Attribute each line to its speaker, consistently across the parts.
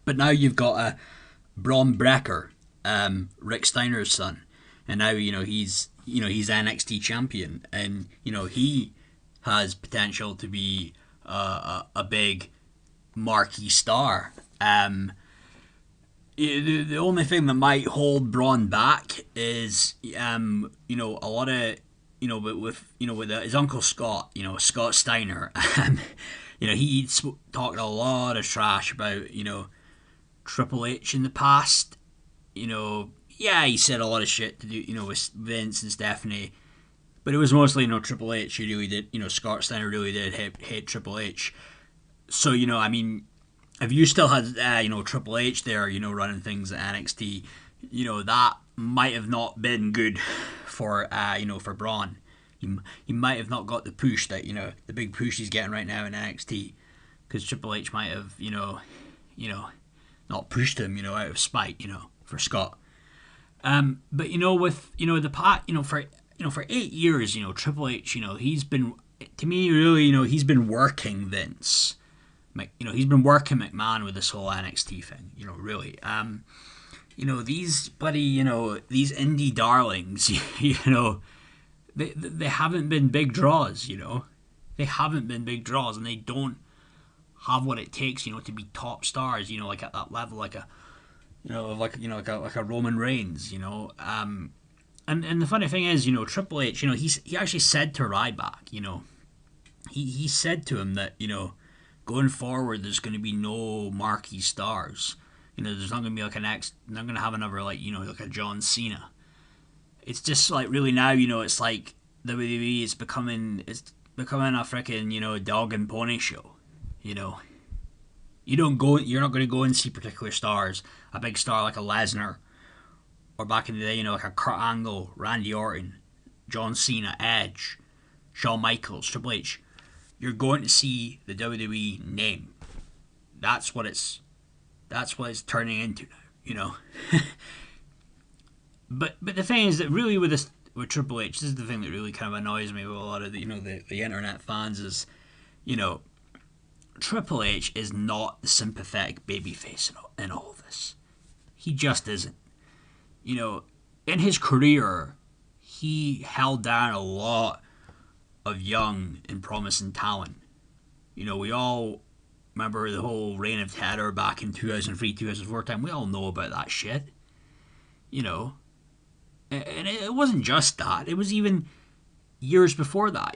Speaker 1: But now you've got a Braun Brecker, Rick Steiner's son, and now he's NXT champion, and he has potential to be a big marquee star. The only thing that might hold Braun back is a lot of with his uncle Scott, Scott Steiner. He talked a lot of trash about Triple H in the past. Yeah, he said a lot of shit to do with Vince and Stephanie, but it was mostly Triple H who really did. Scott Steiner really did hate Triple H. So if you still had Triple H there, running things at NXT, that might have not been good for for Braun. He might have not got the push that the big push he's getting right now in NXT, because Triple H might have not pushed him out of spite for Scott. But with the pot for 8 years Triple H he's been, to me, really he's been working Vince. He's been working McMahon with this whole NXT thing. Really. These these indie darlings. They haven't been big draws. They haven't been big draws, and they don't have what it takes. To be top stars. Like at that level, like a Roman Reigns. And the funny thing is, Triple H. He actually said to Ryback. He said to him that going forward, there's going to be no marquee stars. There's not going to be like not going to have another like a John Cena. It's just like really now, it's like WWE is becoming a freaking dog and pony show. You're not going to go and see particular stars. A big star like a Lesnar, or back in the day, like a Kurt Angle, Randy Orton, John Cena, Edge, Shawn Michaels, Triple H. You're going to see the WWE name. That's what it's turning into now, But the thing is that really with Triple H, this is the thing that really kind of annoys me with a lot of the the internet fans is, Triple H is not the sympathetic babyface in all of this. He just isn't. In his career, he held down a lot of young and promising talent. We all remember the whole reign of terror back in 2003, 2004 time. We all know about that shit. And it wasn't just that. It was even years before that.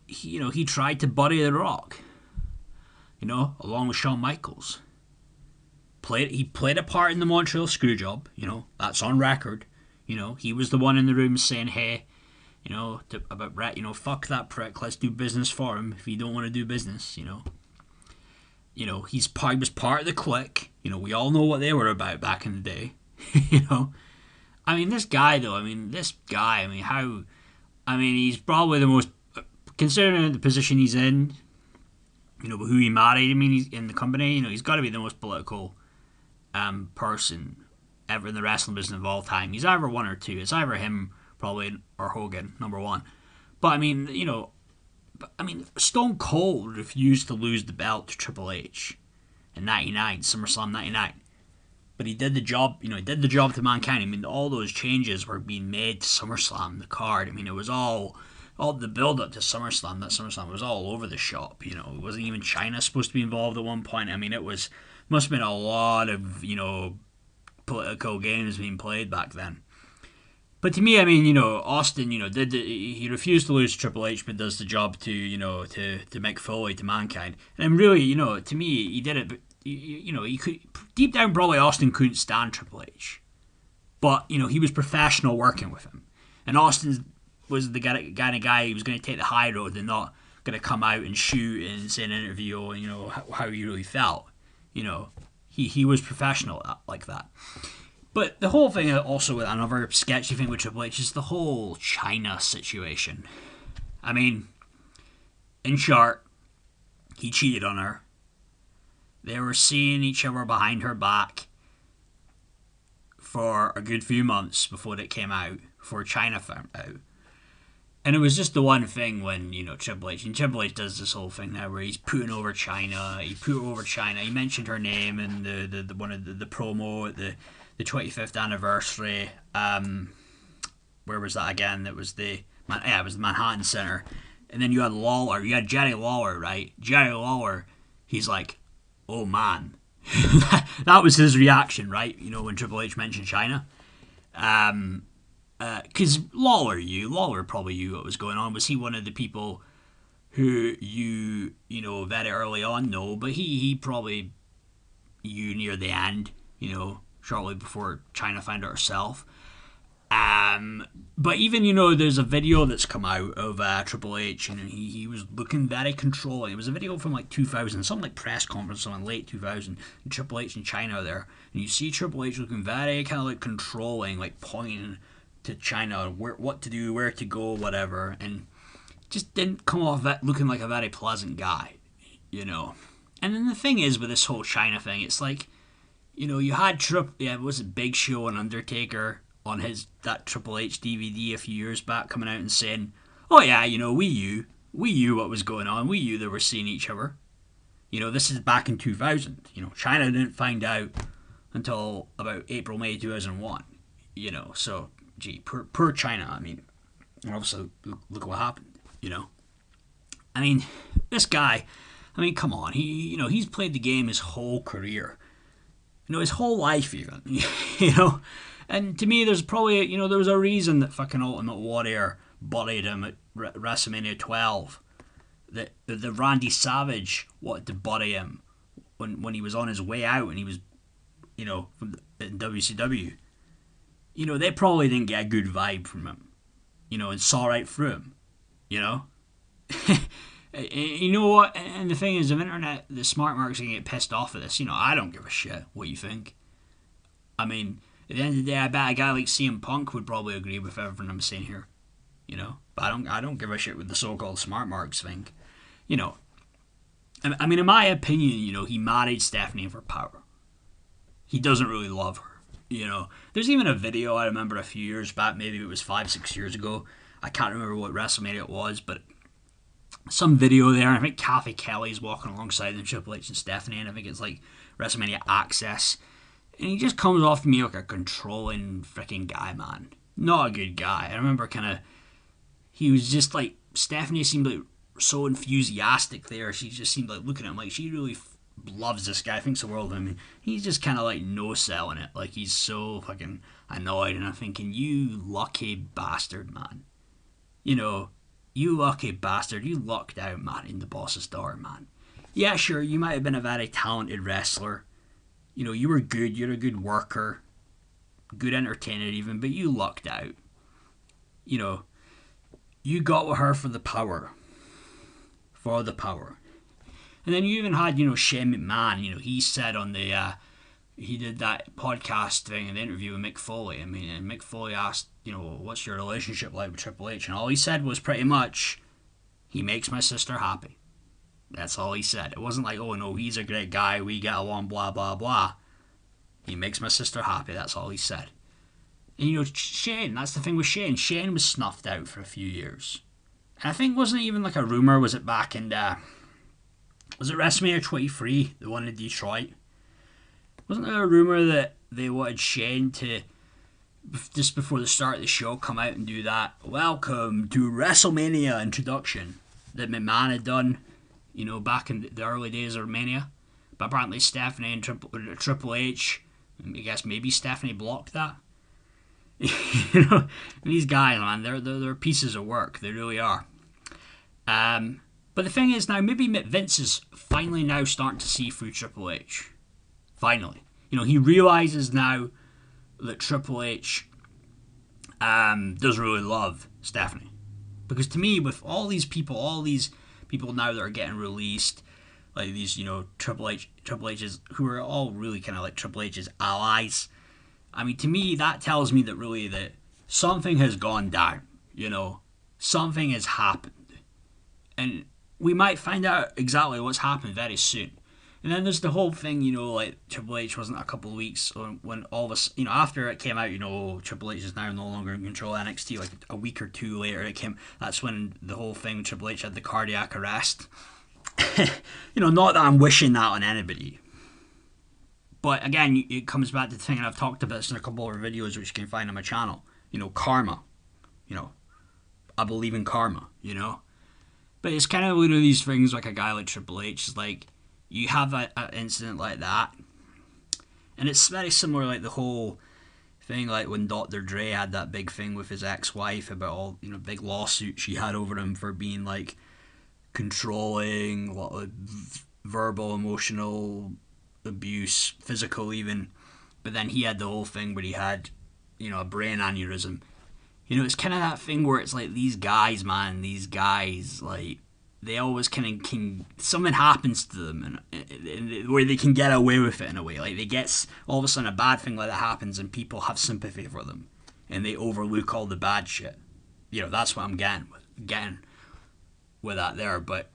Speaker 1: He tried to buddy The Rock. Along with Shawn Michaels. He played a part in the Montreal Screwjob. That's on record. He was the one in the room saying, "Hey, about Brett, fuck that prick. Let's do business for him if you don't want to do business." He was part of the clique. We all know what they were about back in the day. This guy though. He's probably the most, considering the position he's in. Who he married. He's in the company. He's got to be the most political person ever in the wrestling business of all time. He's either one or two. It's either him, probably, or Hogan, number one. But Stone Cold refused to lose the belt to Triple H in '99, SummerSlam '99. But he did the job. He did the job to Mankind. All those changes were being made to SummerSlam, the card. It was all the build up to SummerSlam. That SummerSlam was all over the shop. It wasn't even China supposed to be involved at one point. It must have been a lot of political games being played back then. But to me, Austin, he refused to lose to Triple H, but does the job to Mick Foley, to Mankind. And really, to me, he did it. But, he could, deep down, probably Austin couldn't stand Triple H, but he was professional working with him, and Austin was the guy who was going to take the high road and not going to come out and shoot and say in an interview, how he really felt. He was professional like that. But the whole thing also with another sketchy thing with Triple H is the whole China situation. In short, he cheated on her. They were seeing each other behind her back for a good few months before it came out, before China found out. And it was just the one thing when, Triple H does this whole thing now where he's putting over China. He put over China. He mentioned her name in the one of the promo at the 25th anniversary. Where was that again? That was it was the Manhattan Center. And then you had Lawler. You had Jerry Lawler, right? Jerry Lawler, he's like, oh man. That was his reaction, right? When Triple H mentioned China. Because Lawler probably knew what was going on. Was he one of the people who very early on? No, but he probably knew near the end, shortly before China found out herself. But even, there's a video that's come out of Triple H, and he was looking very controlling. It was a video from like 2000, something like press conference, something late 2000, and Triple H and China there. And you see Triple H looking very kind of like controlling, like pointing to China, what to do, where to go, whatever, and just didn't come off that looking like a very pleasant guy, And then the thing is with this whole China thing, it's like, you had was it Big Show and Undertaker on that Triple H DVD a few years back coming out and saying, oh yeah, we knew what was going on, we knew they were seeing each other. This is back in 2000. China didn't find out until about April, May 2001. So. Gee, poor China. I mean, obviously, look what happened. I mean, this guy. I mean, come on. He's played the game his whole career. His whole life even. And to me, there's probably there was a reason that fucking Ultimate Warrior buried him at WrestleMania 12. That the Randy Savage wanted to bury him when he was on his way out and he was, in WCW. They probably didn't get a good vibe from him, and saw right through him, You know what? And the thing is, the internet, the smart marks can get pissed off at this. I don't give a shit what you think. I mean, at the end of the day, I bet a guy like CM Punk would probably agree with everything I'm saying here, But I don't give a shit what the so-called smart marks think, I mean, in my opinion, he married Stephanie for power. He doesn't really love her. There's even a video I remember a few years back, maybe it was 5-6 years ago. I can't remember what WrestleMania it was, but some video there. I think Kathy Kelly's walking alongside them, Triple H and Stephanie, and I think it's like WrestleMania Access. And he just comes off to me like a controlling freaking guy, man. Not a good guy. I remember he was just like, Stephanie seemed like so enthusiastic there. She just seemed like looking at him like she really loves this guy, thinks the world of him, and he's just kind of like no-selling it, like he's so fucking annoyed, and I'm thinking, you lucky bastard, man. You lucky bastard, you lucked out, man, in the boss's door, man. Yeah, sure, you might have been a very talented wrestler, you were good, you're a good worker, good entertainer even, but you lucked out. You got with her for the power. And then you even had, Shane McMahon, he said on he did that podcast thing in the interview with Mick Foley. I mean, and Mick Foley asked, what's your relationship like with Triple H? And all he said was pretty much, he makes my sister happy. That's all he said. It wasn't like, oh no, he's a great guy, we get along, blah, blah, blah. He makes my sister happy, that's all he said. And Shane, that's the thing with Shane. Shane was snuffed out for a few years. And I think, wasn't it even like a rumour, was it back in was it WrestleMania 23, the one in Detroit? Wasn't there a rumour that they wanted Shane to, just before the start of the show, come out and do that welcome to WrestleMania introduction that McMahon had done, back in the early days of Mania? But apparently Stephanie and Triple H, I guess maybe Stephanie blocked that. These guys, man, they're pieces of work. They really are. But the thing is now, maybe Vince is finally now starting to see through Triple H. Finally. He realises now that Triple H doesn't really love Stephanie. Because to me, with all these people now that are getting released, like these, Triple H's, who are all really kind of like Triple H's allies, I mean, to me, that tells me that really that something has gone down, something has happened. And we might find out exactly what's happened very soon. And then there's the whole thing, like Triple H wasn't a couple of weeks when all of us, after it came out, Triple H is now no longer in control of NXT. Like a week or two later, it came. That's when the whole thing Triple H had the cardiac arrest. Not that I'm wishing that on anybody. But again, it comes back to the thing, and I've talked about this in a couple of videos, which you can find on my channel. Karma. I believe in karma. But it's kind of one of these things, like a guy like Triple H is like, you have an incident like that, and it's very similar, like the whole thing, like when Dr. Dre had that big thing with his ex-wife about all, big lawsuit she had over him for being like controlling, a lot of verbal, emotional abuse, physical even. But then he had the whole thing where he had, a brain aneurysm. It's kind of that thing where it's like these guys, like, they always can something happens to them and where they can get away with it in a way. Like, they get, all of a sudden a bad thing like that happens and people have sympathy for them and they overlook all the bad shit. That's what I'm getting with that there. But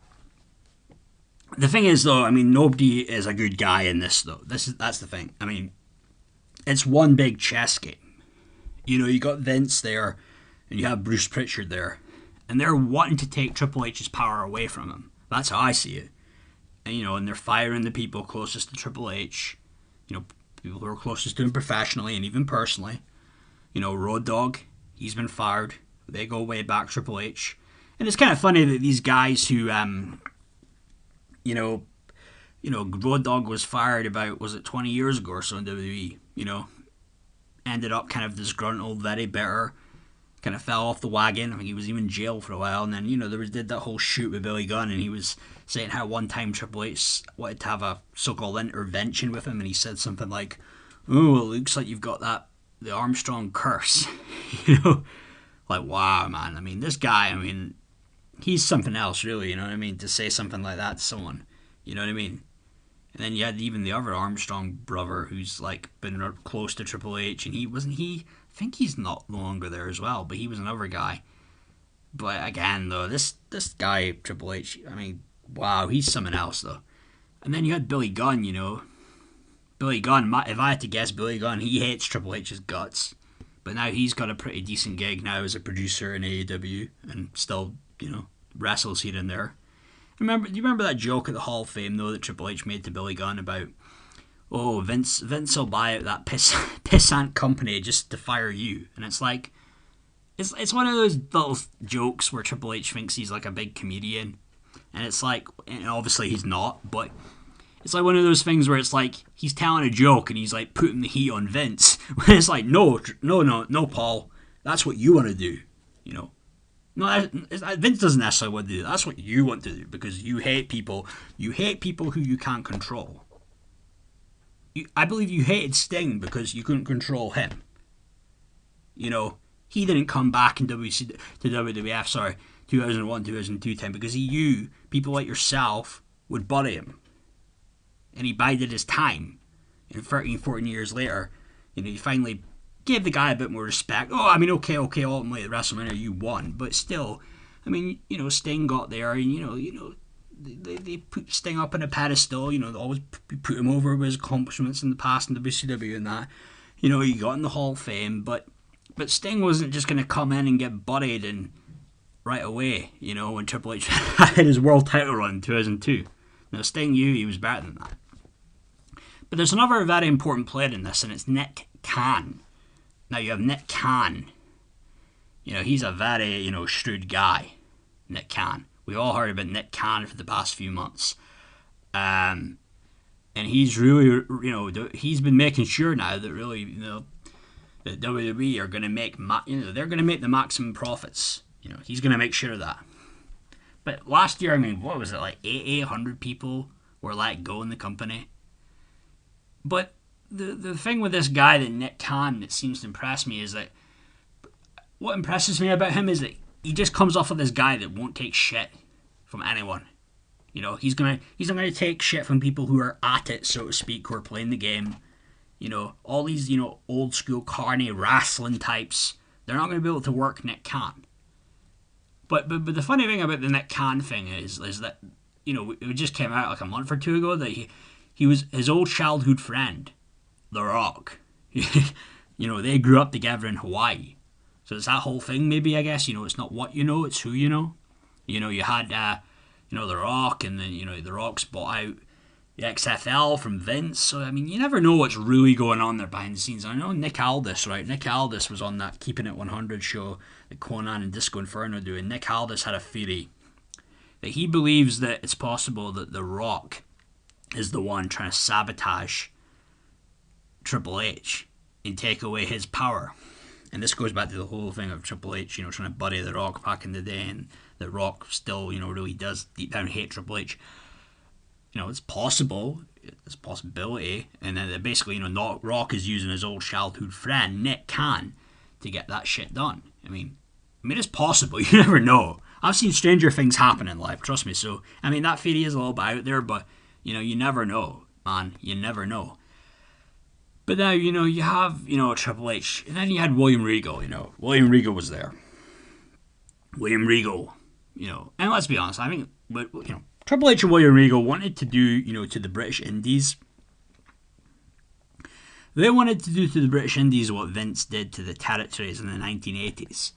Speaker 1: the thing is, though, I mean, nobody is a good guy in this, though. That's the thing. I mean, it's one big chess game. You got Vince there, and you have Bruce Pritchard there, and they're wanting to take Triple H's power away from him. That's how I see it. And they're firing the people closest to Triple H, people who are closest to him professionally and even personally. Road Dogg, he's been fired. They go way back, Triple H. And it's kind of funny that these guys who, Road Dogg was fired about, was it 20 years ago or so in WWE, ended up kind of disgruntled, very bitter, kind of fell off the wagon. I think he was even in jail for a while, and then, did that whole shoot with Billy Gunn, and he was saying how one time Triple H wanted to have a so-called intervention with him, and he said something like, "Oh, it looks like you've got the Armstrong curse." Like, wow, man. I mean, this guy, he's something else, really, to say something like that to someone, you know what I mean? And then you had even the other Armstrong brother who's like been close to Triple H, and I think he's no longer there as well, but he was another guy. But again, though, this guy, Triple H, wow, he's something else, though. And then you had Billy Gunn, Billy Gunn, if I had to guess, Billy Gunn, he hates Triple H's guts. But now he's got a pretty decent gig now as a producer in AEW, and still, wrestles here and there. Do you remember that joke at the Hall of Fame, though, that Triple H made to Billy Gunn about, oh, Vince will buy out that pissant company just to fire you? And it's like, it's one of those little jokes where Triple H thinks he's like a big comedian. And it's like, and obviously he's not, but it's like one of those things where it's like he's telling a joke and he's like putting the heat on Vince. When it's like, no, Paul, that's what you want to do, No, Vince doesn't necessarily want to do that. That's what you want to do because you hate people. You hate people who you can't control. I believe you hated Sting because you couldn't control him. He didn't come back in WWF, 2001, 2002 time because he knew people like yourself would bury him. And he bided his time. And 13, 14 years later, he finally gave the guy a bit more respect. Oh, okay, ultimately at WrestleMania you won, but still, Sting got there, and they put Sting up on a pedestal. They always put him over with his accomplishments in the past in WCW and that. He got in the Hall of Fame, but Sting wasn't just going to come in and get buried and right away. When Triple H had his world title run in 2002. Now Sting knew he was better than that. But there's another very important player in this, and it's Nick Khan. Now you have Nick Khan. He's a very, shrewd guy, Nick Khan. We've all heard about Nick Khan for the past few months. And he's really, he's been making sure now that really, that WWE are going to make, they're going to make the maximum profits. He's going to make sure of that. But last year, what was it, like 800 people were let go in the company? But the thing with this guy, that Nick Khan, that seems to impress me is that what impresses me about him is that he just comes off of this guy that won't take shit from anyone. He's not gonna take shit from people who are at it, so to speak, who are playing the game. All these old school carny wrestling types, they're not gonna be able to work Nick Khan. But the funny thing about the Nick Khan thing is that it just came out like a month or two ago that he was his old childhood friend, The Rock. They grew up together in Hawaii. So it's that whole thing, maybe, I guess. It's not what you know, it's who you know. You had, The Rock, and then, The Rock's bought out the XFL from Vince. So, I mean, you never know what's really going on there behind the scenes. I know Nick Aldis, right? Nick Aldis was on that Keeping It 100 show that Conan and Disco Inferno do. And Nick Aldis had a theory that he believes that it's possible that The Rock is the one trying to sabotage Triple H and take away his power. And this goes back to the whole thing of Triple H, trying to buddy The Rock back in the day, and The Rock still, really does deep down hate Triple H. It's possible. It's a possibility. And then basically, Rock is using his old childhood friend, Nick Khan, to get that shit done. I mean, it's possible. You never know. I've seen stranger things happen in life, trust me. So, that theory is a little bit out there, but, you never know, man. You never know. But now, you have, Triple H, and then you had William Regal, William Regal was there. William Regal, and let's be honest, I think, Triple H and William Regal wanted to do, to the British Indies. They wanted to do to the British Indies what Vince did to the territories in the 1980s.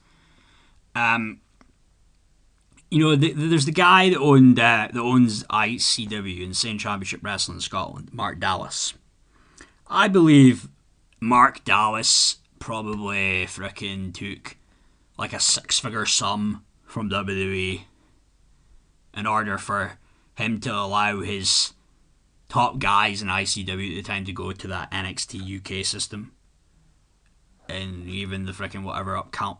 Speaker 1: There's the guy that owns ICW, Insane Championship Wrestling in Scotland, Mark Dallas. I believe Mark Dallas probably frickin' took like a 6-figure sum from WWE in order for him to allow his top guys in ICW at the time to go to that NXT UK system. And even the frickin' whatever upcoming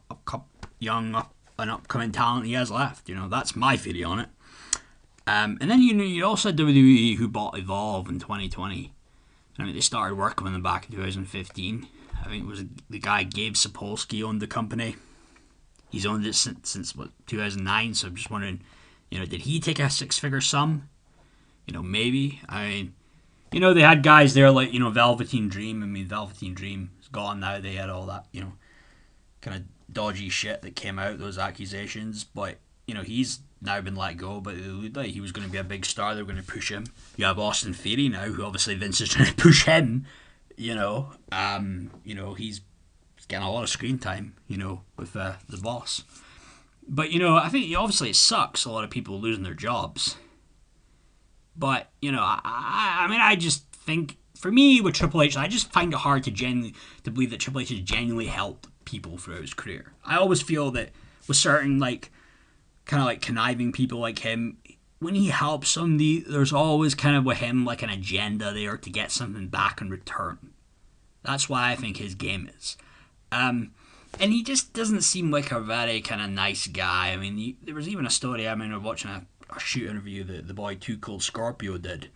Speaker 1: talent he has left. That's my theory on it. And then, you also had WWE who bought Evolve in 2020. They started working with them back in 2015. I think it was the guy Gabe Sapolsky owned the company. He's owned it since 2009. So I'm just wondering, did he take a 6-figure sum? Maybe. They had guys there like, Velveteen Dream. Velveteen Dream is gone now. They had all that, kind of dodgy shit that came out, those accusations. But, he's now been let go, but it looked like he was going to be a big star. They were going to push him. You have Austin Theory now, who obviously Vince is trying to push him. He's getting a lot of screen time, with the boss. But, I think obviously it sucks, a lot of people losing their jobs. But, I just think, for me, with Triple H, I just find it hard to believe that Triple H has genuinely helped people throughout his career. I always feel that with certain, kind of conniving people like him, when he helps somebody, there's always kind of with him an agenda there to get something back in return. That's why I think his game is. And he just doesn't seem like a very kind of nice guy. There was even a story, I was watching a shoot interview that the boy Too Cold Scorpio did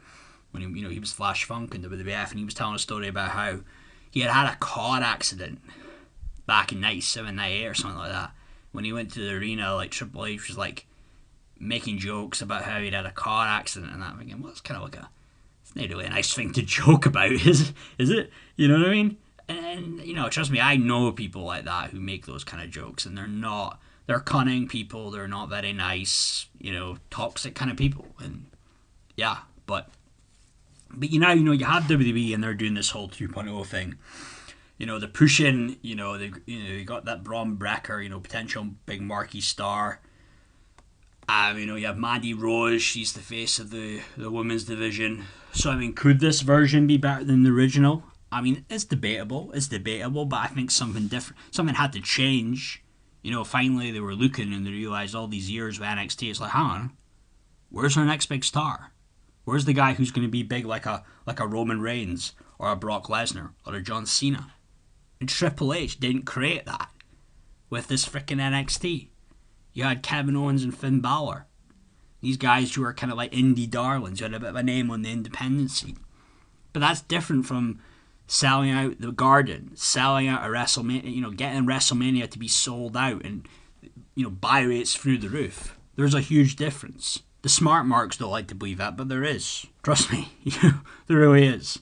Speaker 1: when he was Flash Funk in WWF, and he was telling a story about how he had a car accident back in 97, 98 or something like that. When he went to the arena, Triple H was making jokes about how he'd had a car accident and that. I'm thinking, well, it's kind of it's not really a nice thing to joke about, is it? You know what I mean? And, trust me, I know people like that who make those kind of jokes, and they're cunning people, they're not very nice, toxic kind of people. And, yeah, but you have WWE and they're doing this whole 2.0 thing. They're pushing, they got that Braun Breaker, potential big marquee star. You have Mandy Rose, she's the face of the women's division. So, could this version be better than the original? It's debatable, but I think something had to change. Finally they were looking and they realized all these years with NXT, it's hang on, where's our next big star? Where's the guy who's going to be big like a Roman Reigns or a Brock Lesnar or a John Cena? And Triple H didn't create that with this freaking NXT. You had Kevin Owens and Finn Balor. These guys who are kind of like indie darlings, who had a bit of a name on the independent scene. But that's different from selling out the Garden, selling out a WrestleMania, getting WrestleMania to be sold out and, buy rates through the roof. There's a huge difference. The smart marks don't like to believe that, but there is. Trust me, there really is.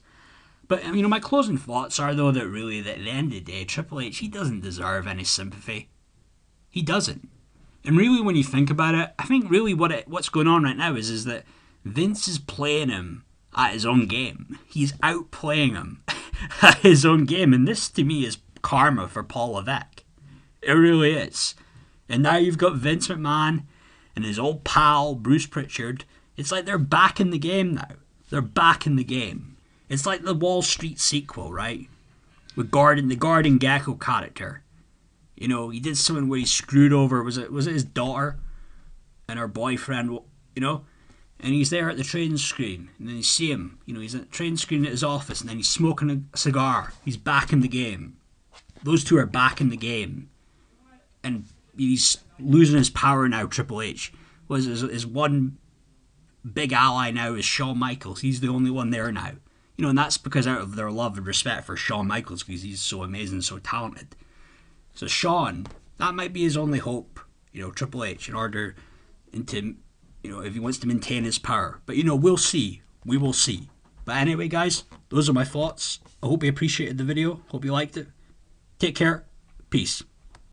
Speaker 1: But, my closing thoughts are, though, that really, that at the end of the day, Triple H, he doesn't deserve any sympathy. He doesn't. And really, when you think about it, I think really what's going on right now is that Vince is playing him at his own game. He's outplaying him at his own game. And this, to me, is karma for Paul Levesque. It really is. And now you've got Vince McMahon and his old pal, Bruce Pritchard. It's like they're back in the game now. They're back in the game. It's like the Wall Street sequel, right? With Gordon, the Gordon Gekko character. You know, he did something where he screwed over, was it his daughter and her boyfriend, you know? And he's there at the train screen, and then you see him, you know, he's at the train screen at his office, and then he's smoking a cigar. He's back in the game. Those two are back in the game. And he's losing his power now, Triple H. His one big ally now is Shawn Michaels. He's the only one there now. You know, and that's because out of their love and respect for Shawn Michaels, because he's so amazing, so talented. So Shawn, that might be his only hope, you know, Triple H, in order to, you know, if he wants to maintain his power. But, you know, we'll see. We will see. But anyway, guys, those are my thoughts. I hope you appreciated the video. Hope you liked it. Take care. Peace.